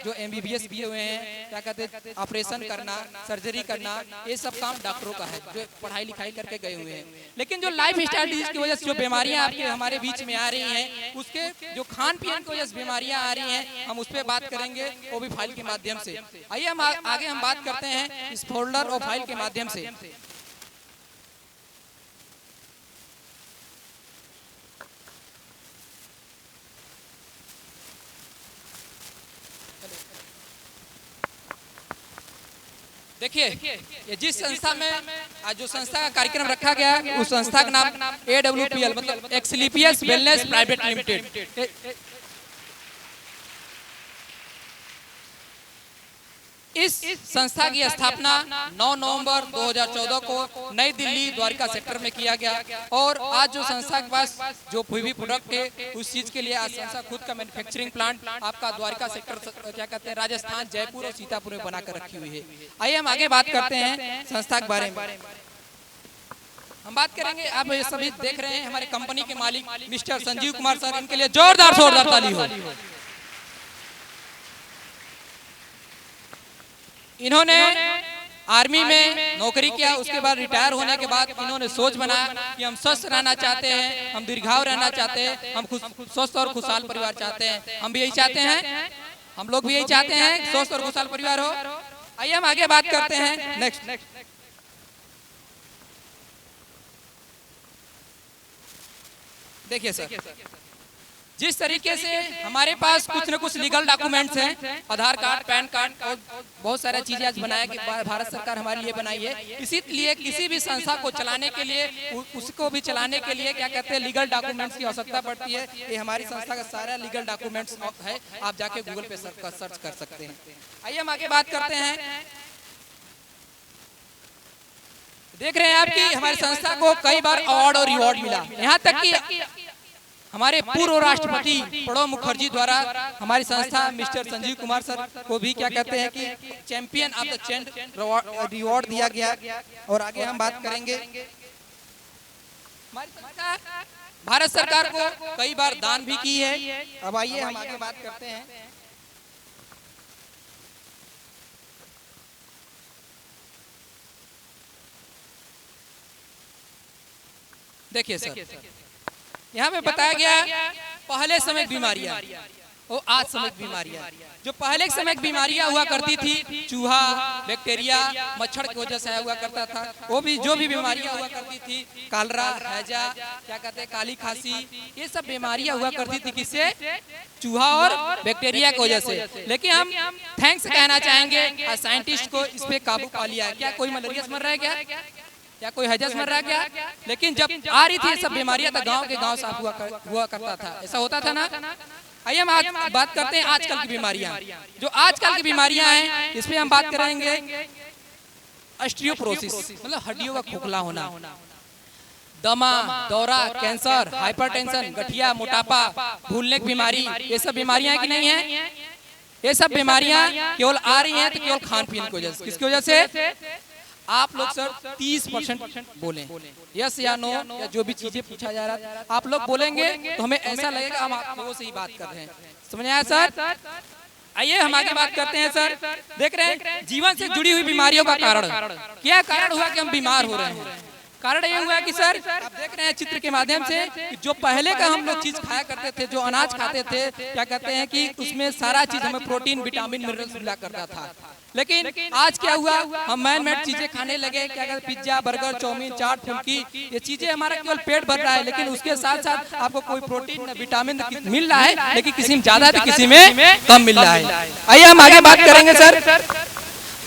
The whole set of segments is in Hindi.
जो MBBS किए हुए हैं, क्या कहते हैं, ऑपरेशन करना, सर्जरी करना, ये सब काम डॉक्टरों का है जो पढ़ाई लिखाई करके गए हुए हैं। लेकिन जो लाइफ स्टाइल डिजीज की वजह से जो बीमारियां आपके हमारे बीच में आ रही हैं, उसके जो खान पीन की वजह से बीमारियां आ रही हैं, हम उस पर बात करेंगे, वो भी फाइल के माध्यम से। आइए हम आगे हम बात करते हैं इस फोल्डर और फाइल के माध्यम से। देखिए, ये जिस संस्था में आज जो संस्था का कार्यक्रम रखा गया है, उस संस्था का नाम AWPL मतलब एक्सलीपियस वेलनेस प्राइवेट लिमिटेड। इस संस्था की स्थापना 9 नवंबर 2014 को नई दिल्ली द्वारका सेक्टर में किया गया। और आज जो संस्था के पास जो भी प्रोडक्ट है, उस चीज के लिए आज संस्था खुद का मैन्युफैक्चरिंग प्लांट आपका द्वारका सेक्टर क्या कहते हैं, राजस्थान, जयपुर और सीतापुर में बनाकर रखी हुई है। आइए हम आगे बात करते हैं संस्था के बारे में। हम बात करेंगे, आप ये सभी देख रहे हैं हमारे कंपनी के मालिक मिस्टर संजीव कुमार सर, इनके लिए जोरदार ताली हो। इन्होंने आर्मी में नौकरी किया, उसके बाद रिटायर होने के बाद इन्होंने सोच बनाया कि हम स्वस्थ रहना चाहते हैं, हम दीर्घायु रहना चाहते हैं, हम स्वस्थ और खुशहाल परिवार चाहते हैं। हम भी यही चाहते हैं, हम लोग भी यही चाहते हैं, स्वस्थ और खुशहाल परिवार हो। आइए हम आगे बात करते हैं। नेक्स्ट देखिए सर, जिस तरीके से हमारे पास कुछ न कुछ लीगल डॉक्यूमेंट्स हैं, आधार कार्ड, पैन कार्ड और बहुत सारी चीजें आज बनाया कि भारत सरकार हमारे लिए बनाई है। इसीलिए किसी भी संस्था को चलाने के लिए, उसको भी चलाने के लिए क्या कहते हैं, लीगल डॉक्यूमेंट्स की आवश्यकता पड़ती है। ये हमारी संस्था का सारा लीगल डॉक्यूमेंट्स है, आप जाके गूगल पे सर्च कर सकते हैं। आइए हम आगे बात करते हैं। देख रहे हैं आपकी हमारी संस्था को कई बार अवार्ड और रिवॉर्ड मिला, यहाँ तक कि हमारे पूर्व राष्ट्रपति प्रणब मुखर्जी द्वारा हमारी संस्था मिस्टर संजीव कुमार सर को भी क्या कहते हैं कि चैंपियन ऑफ द चेंट रिवॉर्ड दिया गया। और आगे हम बात करेंगे, हमारी संस्था भारत सरकार को कई बार दान भी की है। अब आइए हम आगे बात करते हैं। देखिए सर, यहाँ पे बताया गया पहले समय बीमारियां और आज समय बीमारियां। जो पहले समय बीमारियां हुआ करती थी, चूहा, बैक्टीरिया, मच्छर की वजह से हुआ करता था, वो भी जो भी बीमारियां हुआ करती थी, कालरा, हैजा, क्या कहते हैं, काली खांसी, ये सब बीमारियां हुआ करती थी किससे, चूहा और बैक्टीरिया की वजह से। लेकिन हम थैंक्स कहना चाहेंगे साइंटिस्ट को, इस पे काबू पा लिया। क्या कोई मलेरिया से मर रहा है क्या कोई हैजा से मर रहा है क्या? लेकिन जब आ रही थी ये सब बीमारियां, तो गांव के गांव साफ हुआ करता था, ऐसा होता था ना। आइए हम आज बात करते हैं आजकल की बीमारियां। जो आजकल की बीमारियां हैं, इसमें हम बात करेंगे ऑस्टियोपोरोसिस मतलब हड्डियों का खोखला होना, दमा, दौरा, कैंसर, हाइपरटेंशन, गठिया, मोटापा, भूलने की बीमारी, ये सब बीमारियां कि नहीं है? ये सब बीमारियां केवल आ रही हैं तो केवल खान पीन की वजह से। किसकी वजह से? आप लोग सर 30% बोले, यस या नो, या जो भी चीजें पूछा जा रहा है आप लोग बोलेंगे तो हमें ऐसा लगेगा हम आप लोगों से ही बात कर रहे हैं। समझ आया सर? आइए हम आगे बात करते हैं सर। देख रहे हैं जीवन से जुड़ी हुई बीमारियों का कारण, क्या कारण हुआ कि हम बीमार हो रहे हैं? कारण ये हुआ कि सर आप देख रहे हैं चित्र के माध्यम से कि जो पहले का हम लोग चीज खाया करते थे, जो अनाज खाते थे, क्या कहते हैं कि उसमें सारा चीज हमें प्रोटीन, विटामिन, मिनरल्स मिला करता था। लेकिन आज क्या हुआ, हम मैन मेड चीजें खाने लगे। क्या कहते, पिज्जा, बर्गर, चाउमीन, चाट, फुल्की, ये चीजें हमारा केवल पेट भर रहा है, लेकिन उसके साथ साथ आपको कोई प्रोटीन, विटामिन मिल रहा है, लेकिन किसी में ज्यादा तो किसी में कम मिल रहा है। आइए हम आगे बात करेंगे सर,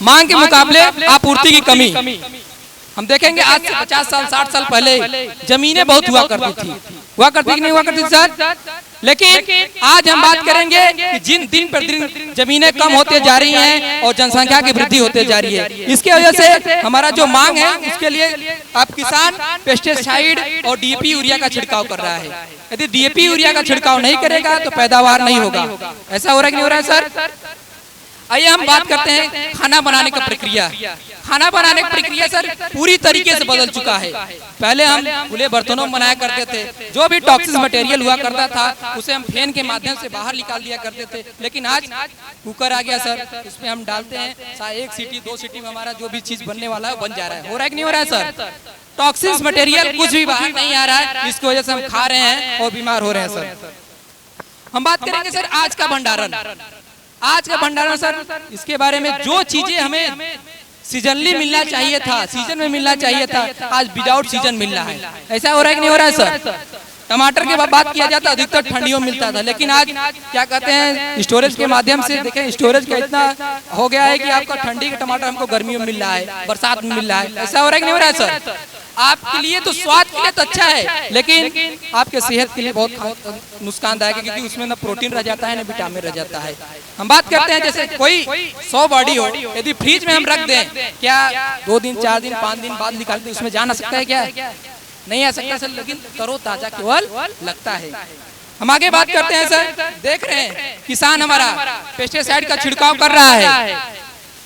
मांग के मुकाबले आपूर्ति की कमी। हम देखेंगे आज से 50 साल 60 साल पहले जमीनें बहुत हुआ करती थी, कि नहीं हुआ करती सर? लेकिन आज हम बात करेंगे कि जिन दिन पर दिन जमीनें कम होते जा रही हैं और जनसंख्या की वृद्धि होते जा रही है, इसके वजह से हमारा जो मांग है उसके लिए अब किसान पेस्टिसाइड और DAP यूरिया का छिड़काव कर रहा है। यदि DAP यूरिया का छिड़काव नहीं करेगा तो पैदावार नहीं होगा। ऐसा हो रहा है कि नहीं हो रहा है सर? आइए हम बात करते हैं खाना बनाने का प्रक्रिया। खाना बनाने की प्रक्रिया सर पूरी तरीके से बदल चुका है। पहले हम खुले बर्तनों में बनाया करते थे, जो भी टॉक्सिक मटेरियल हुआ करता था उसे हम फैन के माध्यम से बाहर निकाल दिया करते थे। लेकिन आज कुकर आ गया सर, इसमें हम डालते हैं, 1 सीटी 2 सीटी में हमारा जो भी चीज बनने वाला है बन जा रहा है। हो रहा है कि नहीं हो रहा है सर? टॉक्सिक मटेरियल कुछ भी बाहर नहीं आ रहा है, जिसकी वजह से हम खा रहे हैं और बीमार हो रहे हैं सर। हम बात करेंगे सर आज का भंडारण। आज का भंडारण सर, इसके बारे में जो चीजें हमें सीजनली मिलना चाहिए था, सीजन में मिलना चाहिए था, आज विदाउट सीजन मिल रहा है। ऐसा हो रहा है कि नहीं हो रहा है सर? टमाटर की बात किया जाता अधिकतर ठंडियों में मिलता था, लेकिन आज क्या कहते हैं स्टोरेज के माध्यम से देखें, स्टोरेज का इतना हो गया है कि आपका ठंडी का टमाटर हमको गर्मियों में मिल रहा है, बरसात में मिल रहा है। ऐसा हो रहा है कि नहीं हो रहा है सर? आपके लिए तो स्वाद के लिए तो अच्छा है, लेकिन आपके सेहत के लिए बहुत नुकसानदायक है, क्योंकि उसमें ना प्रोटीन रह जाता है ना विटामिन रह जाता है। हम बात करते हैं जैसे कोई 100 बॉडी हो, यदि फ्रिज में हम रख दें, क्या 2 दिन 4 दिन 5 दिन बाद निकाल के उसमें जा ना सकता है? क्या नहीं आ सकता सर, लेकिन तरोताजा केवल लगता है। हम आगे बात करते हैं सर, देख रहे हैं किसान हमारा पेस्टिसाइड का छिड़काव कर रहा है,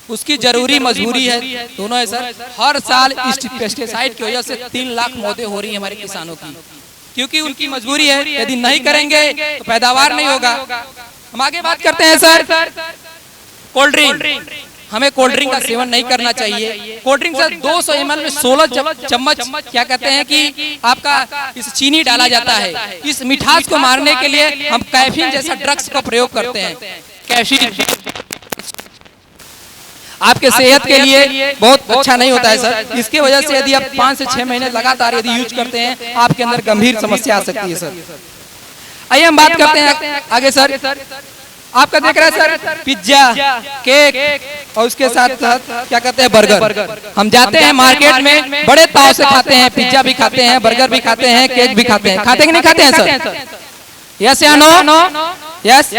उसकी जरूरी मजबूरी है, दोनों है सर। हर साल इस पेस्टिसाइड की वजह से 3 लाख मौतें हो रही है हमारे किसानों की, क्योंकि उनकी मजबूरी है। यदि नहीं करेंगे तो पैदावार नहीं होगा। हम आगे बात करते हैं सर, कोल्ड ड्रिंक। हमें कोल्ड ड्रिंक का सेवन नहीं करना चाहिए। कोल्ड ड्रिंक सर 200 ml में 16 चम्मच क्या कहते हैं कि आपका इस चीनी डाला जाता है। इस मिठास को मारने के लिए हम कैफीन जैसा ड्रग्स का प्रयोग करते हैं। कैफीन आपके सेहत के लिए बहुत अच्छा नहीं होता है सर। इसकी वजह से यदि आप 5 से 6 महीने लगातार यदि यूज करते हैं, आपके अंदर गंभीर समस्या आ सकती है सर। आइए हम बात करते हैं आगे सर। आपका देख रहा है सर पिज्जा, केक और उसके साथ साथ क्या कहते हैं बर्गर। हम जाते हैं मार्केट में, बड़े ताव से खाते हैं, पिज्जा भी खाते हैं, बर्गर भी खाते हैं, केक भी खाते हैं। खाते कि नहीं खाते हैं सर? यस या नो? यस।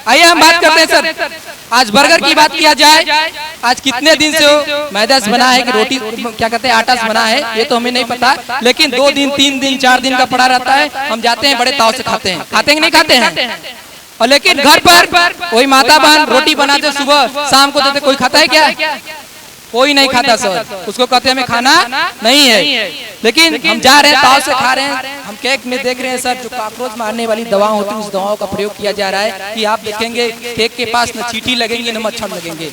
आइए हम बात करते हैं सर, आज बर्गर की बात किया जाए, आज कितने दिन से मैदा से बना है कि रोटी क्या कहते हैं आटा से बना है, ये तो हमें नहीं पता, लेकिन 2 दिन 3 दिन 4 दिन का पड़ा रहता है। हम जाते हैं बड़े ताव से खाते हैं। खाते कि नहीं खाते हैं? और लेकिन घर पर कोई माता बहन रोटी बनाते सुबह शाम को देते, कोई खाता है क्या? कोई नहीं खाता सर। उसको कहते हैं हमें खाना नहीं है, लेकिन हम जा रहे हैं ताव से खा रहे हैं। हम केक में देख रहे हैं सर, जो कॉकरोच मारने वाली दवा होती है, उस दवाओं का प्रयोग किया जा रहा है कि आप देखेंगे केक के पास न चींटी लगेंगे न मच्छर लगेंगे।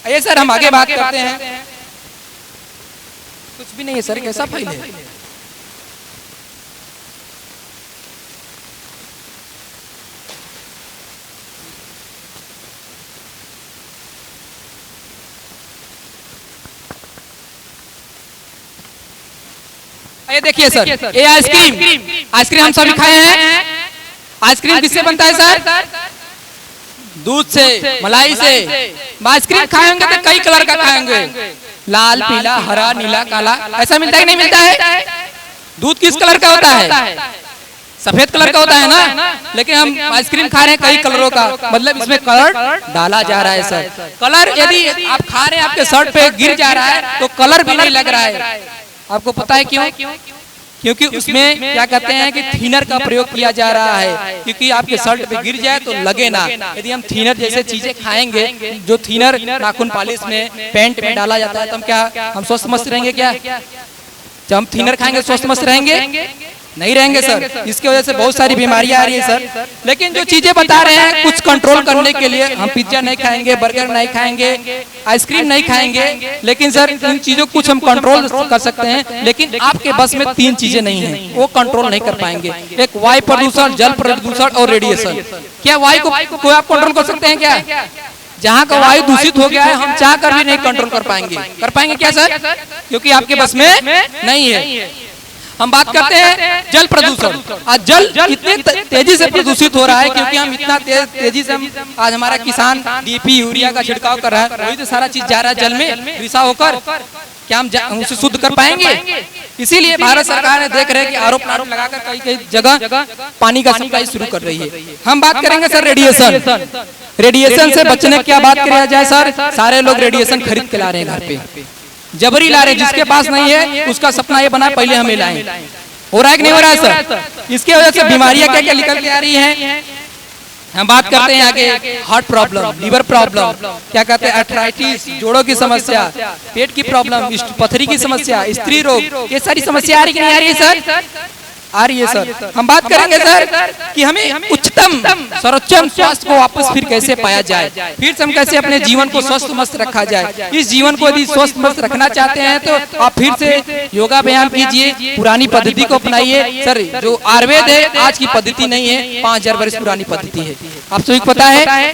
ये सर हम आगे बात करते हैं, कुछ भी नहीं है सर, कैसा फाइल है? ये देखिए सर, ये आइसक्रीम हम सभी खाए हैं। आइसक्रीम किससे बनता है सर? दूध से, मलाई से। आइसक्रीम खाएंगे तो कई कलर का खाएंगे, लाल, पीला, हरा, नीला, काला। ऐसा मिलता है कि नहीं मिलता है? दूध किस कलर का होता है? सफेद कलर का होता है ना, लेकिन हम आइसक्रीम खा रहे हैं कई कलरों का, मतलब इसमें कलर डाला जा रहा है सर। कलर यदि आप खा रहे हैं आपके शर्ट पे गिर जा रहा है तो कलर भी नहीं लग रहा है। आपको पता है क्यों? क्योंकि उसमें क्या कहते हैं कि थीनर का प्रयोग किया जा रहा है, क्योंकि आपके शर्ट पे गिर जाए तो लगे ना। यदि हम थीनर जैसे चीजें खाएंगे, जो थीनर नाखून पॉलिश में, पेंट में डाला जाता है, तो हम क्या हम स्वस्थ मस्त रहेंगे? क्या जब हम थीनर खाएंगे स्वस्थ मस्त रहेंगे? नहीं रहेंगे सर। इसकी वजह से बहुत सारी बीमारियां आ रही है सर। लेकिन जो चीजें बता रहे हैं कुछ कंट्रोल करने के लिए, हम पिज्जा नहीं खाएंगे, बर्गर नहीं खाएंगे, आइसक्रीम नहीं खाएंगे, लेकिन सर इन चीजों कुछ हम कंट्रोल कर सकते हैं। लेकिन आपके बस में 3 चीजें नहीं है, वो कंट्रोल नहीं कर पाएंगे। एक वायु प्रदूषण, जल प्रदूषण और रेडिएशन। क्या वायु को आप कंट्रोल कर सकते हैं? क्या जहाँ का वायु दूषित हो गया है, हम चाह कर भी नहीं कंट्रोल कर पाएंगे। कर पाएंगे क्या सर? क्योंकि आपके बस में नहीं है। हम बात करते हैं जल प्रदूषण। आज जल इतने तेजी से प्रदूषित हो रहा है, क्योंकि हम इतना तेजी से आज हमारा किसान डीपी यूरिया का छिड़काव कर रहा है, वही तो सारा चीज जा रहा है जल में रिसा होकर। क्या हम उसे शुद्ध कर पाएंगे? इसीलिए भारत सरकार ने देख रहे हैं कि आरोप प्लांट लगाकर कई कई जगह पानी का सप्लाई शुरू कर रही है। हम बात करेंगे सर रेडिएशन। रेडिएशन से बचने की क्या बात किया जाए सर? सारे लोग रेडिएशन खरीद के ला रहे हैं घर पे, जबरी ला रहे हैं। जिसके पास नहीं है उसका सपना ये बना पहले हमें लाएं। हो रहा है कि नहीं हो रहा है सर? इसके वजह से बीमारियां क्या क्या निकल के आ रही हैं, हम बात करते हैं आगे हार्ट प्रॉब्लम, लीवर प्रॉब्लम, क्या कहते हैं अर्थराइटिस, जोड़ों की समस्या, पेट की प्रॉब्लम, पथरी की समस्या, स्त्री रोग, ये सारी समस्या आ रही कि नहीं आ रही है सर? आ रही है सर। हम बात करेंगे सर कि हमें उच्चतम सर्वोच्चम स्वास्थ्य को वापस फिर कैसे पाया जाए, फिर से हम कैसे अपने जीवन को स्वस्थ मस्त रखा जाए। इस जीवन को यदि स्वस्थ मस्त रखना चाहते हैं तो आप फिर से योगा व्यायाम कीजिए, पुरानी पद्धति को अपनाइए सर। जो आयुर्वेद है आज की पद्धति नहीं है, 5000 वर्ष पुरानी पद्धति है, आप सभी को पता है।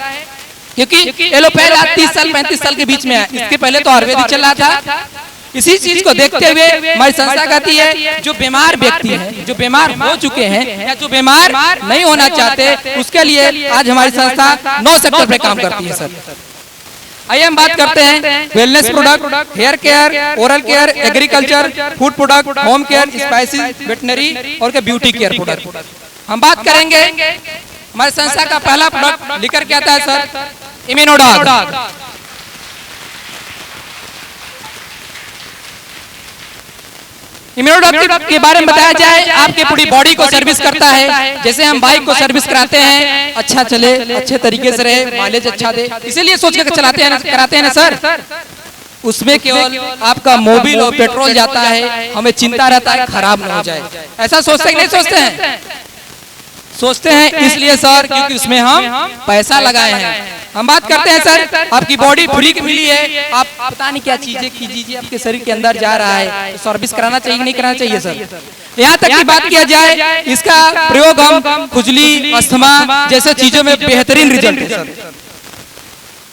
क्योंकि एलोपैथ आज 30 साल 35 साल के बीच में है, इसके पहले तो आयुर्वेद ही चल रहा था। इसी चीज को देखते हुए हमारी संस्था कहती है जो बीमार व्यक्ति हैं, जो बीमार हो चुके हैं या जो बीमार नहीं होना चाहते, उसके लिए आज हमारी संस्था 9 सेक्टर पे काम करती है सर। आइए हम बात करते हैं wellness product, hair care, oral care, agriculture, food product, home care, spices, veterinary और ब्यूटी केयर प्रोडक्ट। हम बात करेंगे हमारी संस्था का पहला प्रोडक्ट लेकर के आता है सर इम्यूनोडॉग। इम्यूनोडॉग के बारे में बताया जाए, आपकी पूरी बॉडी को सर्विस करता है। जैसे हम बाइक को सर्विस कराते हैं, अच्छा चले, अच्छे तरीके से रहे, माइलेज अच्छा दे, इसीलिए सोच के चलाते हैं, कराते हैं ना सर। उसमें केवल आपका मोबिल और पेट्रोल जाता है, हमें चिंता रहता है खराब ना हो जाए। ऐसा सोचते हैं कि नहीं सोचते हैं? सोचते हैं इसलिए सर क्योंकि उसमें हम पैसा लगाए हैं। हम बात करते हैं सर आपकी बॉडी फ्री की मिली है, आप पता नहीं क्या चीजें कीजिए, आपके शरीर के अंदर जा रहा है, तो सर्विस कराना चाहिए कि नहीं कराना चाहिए सर? यहाँ तक की बात किया जाए, इसका प्रयोग हम खुजली, अस्थमा जैसे चीजों में बेहतरीन रिजल्ट है सर।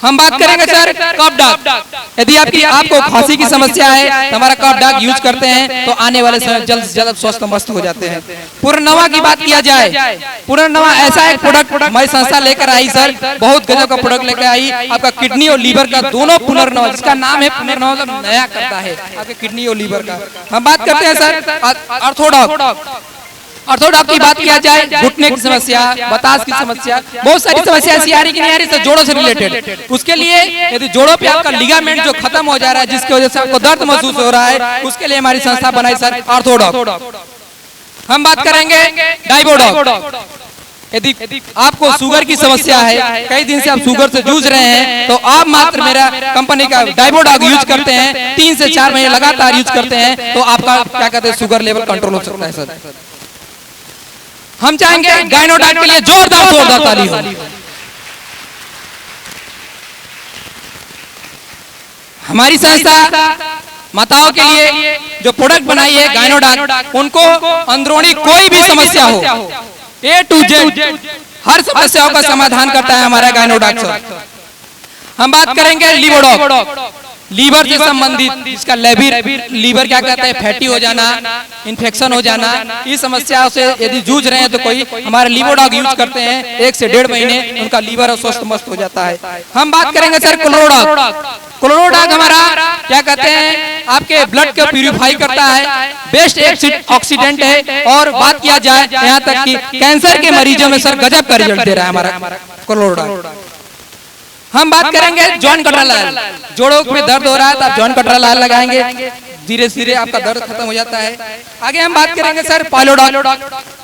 हम बात करेंगे सर कफ डॉग। यदि आपको खांसी की समस्या है तो हमारा कफ डॉग यूज करते हैं तो आने वाले समय जल्द से जल्द स्वस्थ मस्त हो जाते हैं। पुनर्नवा की बात किया जाए, पुनर्नवा ऐसा एक प्रोडक्ट हमारी संस्था लेकर आई सर, बहुत गजब का प्रोडक्ट लेकर आई। आपका किडनी और लीवर का दोनों पुनर्नवा, जिसका नाम है पुनर्नवा, मतलब नया करता है आपके किडनी और लीवर का। हम बात करते हैं सर ऑर्थोडॉग। ऑर्थोडॉग की बात किया जाए, घुटने की समस्या, बतास की समस्या, बहुत सारी समस्या ऐसी आ रही कि नहीं आ रही सर जोड़ों से रिलेटेड। उसके लिए यदि जोड़ों पे आपका लिगामेंट जो खत्म हो जा रहा है, जिसकी वजह से आपको दर्द महसूस हो रहा है, उसके लिए हमारी संस्था बनाई सर ऑर्थोडॉग। हम बात करेंगे डाइबोडॉग। यदि आपको शुगर की समस्या है, कई दिन से आप शुगर से जूझ रहे हैं, तो आप मात्र मेरा कंपनी का डाइबोडॉग यूज करते हैं, 3 से 4 महीने लगातार यूज करते हैं, तो आपका क्या कहते हैं शुगर लेवल कंट्रोल हो सकता है सर। हम चाहेंगे गायनोडॉग के लिए जोरदार ताली हो। हमारी संस्था माताओं के लिए जो प्रोडक्ट बनाई है गायनोडॉग, उनको अंदरूनी कोई भी समस्या हो, A to Z हर समस्याओं का समाधान करता है हमारा गायनोडॉग सर। हम बात करेंगे लिवोडॉग, लीवर से संबंधित, जिसका लीवर क्या कहते हैं फैटी हो जाना, इन्फेक्शन हो जाना, इस समस्याओं से यदि जूझ रहे हैं तो कोई हमारे लिवोडॉग यूज करते हैं, 1 से 1.5 महीने उनका लीवर स्वस्थ मस्त हो जाता है। हम बात करेंगे सर क्लोरोडॉग। क्लोरोडॉग हमारा क्या कहते हैं आपके ब्लड को प्यूरिफाई करता है, बेस्ट ऑक्सीडेंट है। और बात किया जाए यहाँ तक कि कैंसर के मरीजों में सर गजब का रिजल्ट दे रहा है हमारा क्लोरोडॉग। हम बात करेंगे जॉन कटरा लाल, जोड़ों में दर्द हो रहा है तो आप जॉन कटरा लाल लगाएंगे, धीरे धीरे आपका दर्द खत्म हो जाता है। आगे हम बात करेंगे सर पाइलोडॉग।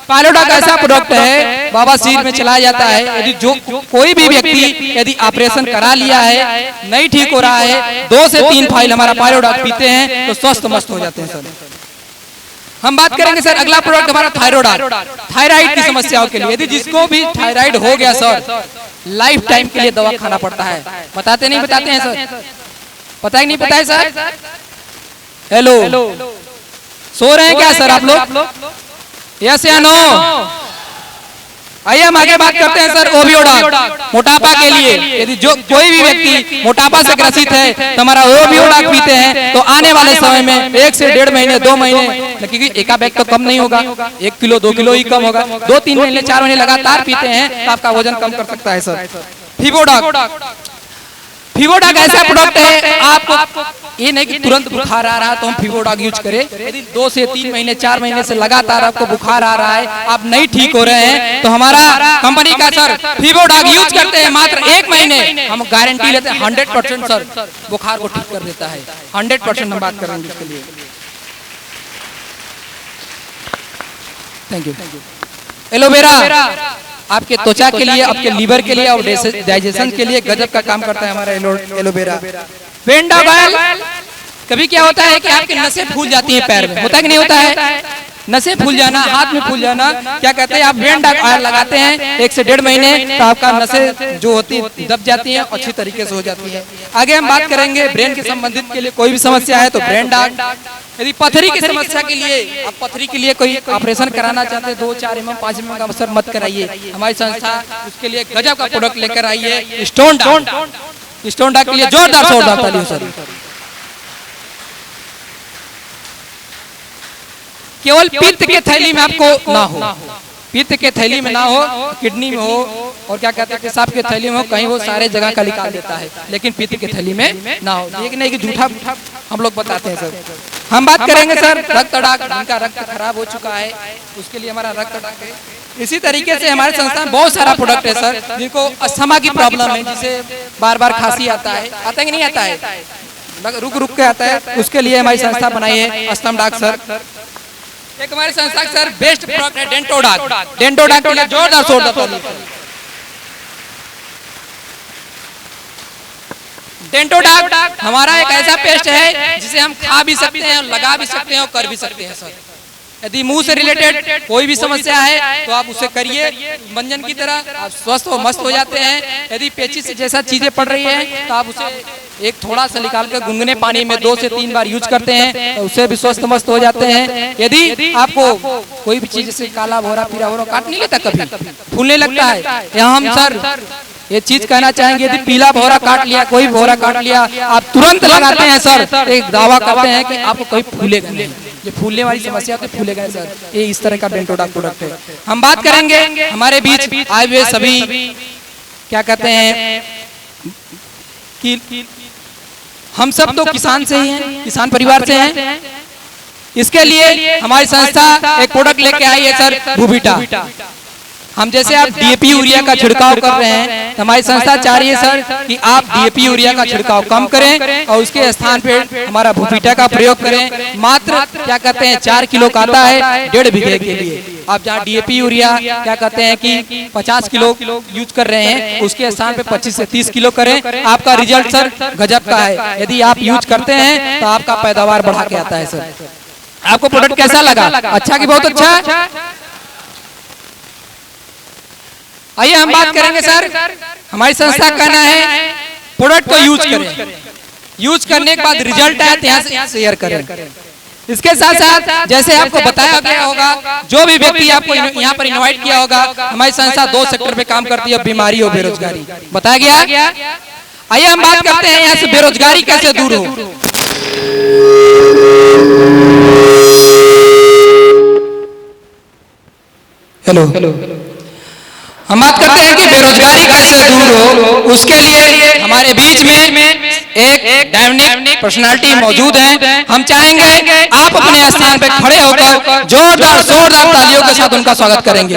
पाइलोडॉग ऐसा प्रोडक्ट है बाबा शरीर में चलाया जाता है, यदि जो कोई भी व्यक्ति यदि ऑपरेशन करा लिया है, नहीं ठीक हो रहा है, 2 से 3 फाइल हमारा पाइलोडॉग पीते हैं तो स्वस्थ मस्त हो जाते हैं सर। हम बात करेंगे सर अगला प्रोडक्ट हमारा थायराइड। थायराइड की समस्याओं के लिए, यदि जिसको भी थायराइड हो गया सर, लाइफ टाइम के लिए दवा खाना पड़ता है। बताते हैं सर? पता ही नहीं पता है सर? हेलो, सो रहे हैं क्या सर आप लोग? यस या नो? आइए हम आगे बात करते हैं सर ओवियोडॉग। मोटापा के लिए, यदि जो कोई भी व्यक्ति मोटापा से ग्रसित है तो हमारा ओवियोडॉग पीते हैं तो आने वाले समय में 1 से 1.5 महीने 2 महीने, क्योंकि एका बैग तो कम नहीं होगा, 1 किलो 2 किलो ही कम होगा, 2-3 महीने 4 महीने लगातार पीते हैं तो आपका वजन कम कर सकता है सर। फीवोडॉग ऐसा प्रोडक्ट है, आपको ये नहीं कि तुरंत बुखार आ रहा है तो हम फीवोडॉग यूज करें। यदि 2 से 3 महीने 4 महीने से लगातार आपको बुखार आ रहा है, आप नहीं ठीक हो रहे हैं, तो हमारा कंपनी का सर फीवोडॉग यूज करते हैं, मात्र 1 महीने हम गारंटी लेते हैं 100% सर बुखार को ठीक कर देता है। 100% हम बात करेंगे इसके लिए। Thank you. एलोवेरा आपके त्वचा के लिए, आपके लीवर के लिए और डाइजेशन के लिए गजब का काम करता है हमारा एलोवेरा। वेन डॉग ऑयल, कभी क्या होता है कि आपकी नसें फूल जाती हैं पैर में, होता है कि नहीं होता है? नसें फूल जाना, हाथ में फूल जाना, क्या कहते हैं, आप वेन डॉग ऑयल लगाते हैं 1 से 1.5 महीने तो आपका नसें जो होती दब जाती हैं, अच्छी तरीके से हो जाती है। आगे हम बात करेंगे ब्रेन के संबंधित के लिए कोई भी समस्या है तो ब्रेन डॉग। यदि पथरी की समस्या के लिए, आप पथरी के लिए कोई ऑपरेशन कराना चाहते हैं 2-4 mm 5 mm का अवसर मत कराइए, हमारी संस्था उसके लिए गजब का प्रोडक्ट लेकर आई है स्टोन डॉग। स्टोन डॉग के लिए जोरदार तालियों सर। केवल पित्त के थैली में आपको ना हो, पित्त के थैली में ना हो, किडनी में हो और क्या कहते हैं पेशाब के थैली में हो, कहीं वो सारे जगह का निकाल देता है, लेकिन पित्त के थैली में ना हो। ये नहीं कि झूठा हम लोग बताते हैं सर। हम बात करेंगे सर रक्त डाक, जिनका रक्त खराब हो चुका है उसके लिए हमारा रक्त डाक है। इसी तरीके से हमारे संस्था में बहुत सारा प्रोडक्ट है सर, जिनको अस्थमा की प्रॉब्लम है, जिसे बार बार खांसी आता है कि नहीं आता है, रुक के आता है, उसके लिए हमारी संस्था बनाई है अस्थमा डाक सर। एक हमारी संस्था सर बेस्ट प्रोडक्ट है डेंटोडाक। डेंटोडाक के लिए जोरदार ताली। डेंटोडाक हमारा एक ऐसा पेस्ट है जिसे हम खा भी सकते हैं, लगा भी सकते हैं और कर भी सकते हैं सर। यदि मुंह से रिलेटेड कोई भी समस्या है तो आप उसे करिए मंजन की तरह, आप स्वस्थ और मस्त हो जाते हैं। यदि पेचिश जैसा चीजें पड़ रही है तो आप उसे एक थोड़ा सा निकाल कर गुनगुने पानी में 2 से 3 बार यूज करते हैं तो उससे भी स्वस्थ मस्त हो जाते हैं। यदि आपको कोई भी चीज जैसे काला भोरा पीला भोरा काट नहीं लेता, कभी फूलने लगता है, यहाँ हम सर ये चीज कहना चाहेंगे, यदि पीला भोरा काट लिया, कोई भोरा काट लिया, आप तुरंत लगाते हैं सर, एक दावा करते हैं कि आपको कहीं फूलेगा नहीं। ये फूलने वाली समस्या तो फूलेगा सर, ये इस तरह का डेंटोडाक प्रोडक्ट है। हम बात करेंगे हमारे बीच आए हुए सभी क्या कहते हैं कि हम सब तो किसान से ही हैं, किसान परिवार से हैं। इसके लिए हमारी संस्था एक प्रोडक्ट लेके आई है सर, भूविटा। हम जैसे आप डीएपी यूरिया का छिड़काव कर रहे हैं तो हमारी संस्था चाह रही है सर कि आप डीएपी यूरिया का छिड़काव कम करें और उसके स्थान पे हमारा भूविटा का प्रयोग करें। मात्र क्या कहते हैं 4 किलो का आता है 1.5 बीघे के लिए। आप जहाँ डीएपी यूरिया क्या कहते हैं कि 50 किलो यूज कर रहे हैं, उसके स्थान पे 25 से 30 किलो करें, आपका रिजल्ट सर गजब का है। यदि आप यूज करते हैं तो आपका पैदावार बढ़ा के आता है सर। आपको प्रोडक्ट कैसा लगा? अच्छा कि बहुत अच्छा? आइए हम बात करेंगे सर, हमारी संस्था का कहना है प्रोडक्ट को यूज करें, यूज करने के बाद रिजल्ट आए तो यहाँ से शेयर करें। इसके साथ साथ जैसे आपको बताया गया होगा, जो भी व्यक्ति आपको यहाँ पर इनवाइट किया होगा, हमारी संस्था 2 सेक्टर पे काम करती है, बीमारी और बेरोजगारी बताया गया। आइए हम बात करते हैं यहाँ से बेरोजगारी कैसे दूर हो। हेलो, हम बात करते हैं कि बेरोजगारी कैसे दूर हो। उसके लिए हमारे बीच में एक डायनामिक पर्सनालिटी मौजूद है। हम चाहेंगे आप अपने स्थान पे खड़े होकर जोरदार तालियों के साथ उनका स्वागत करेंगे।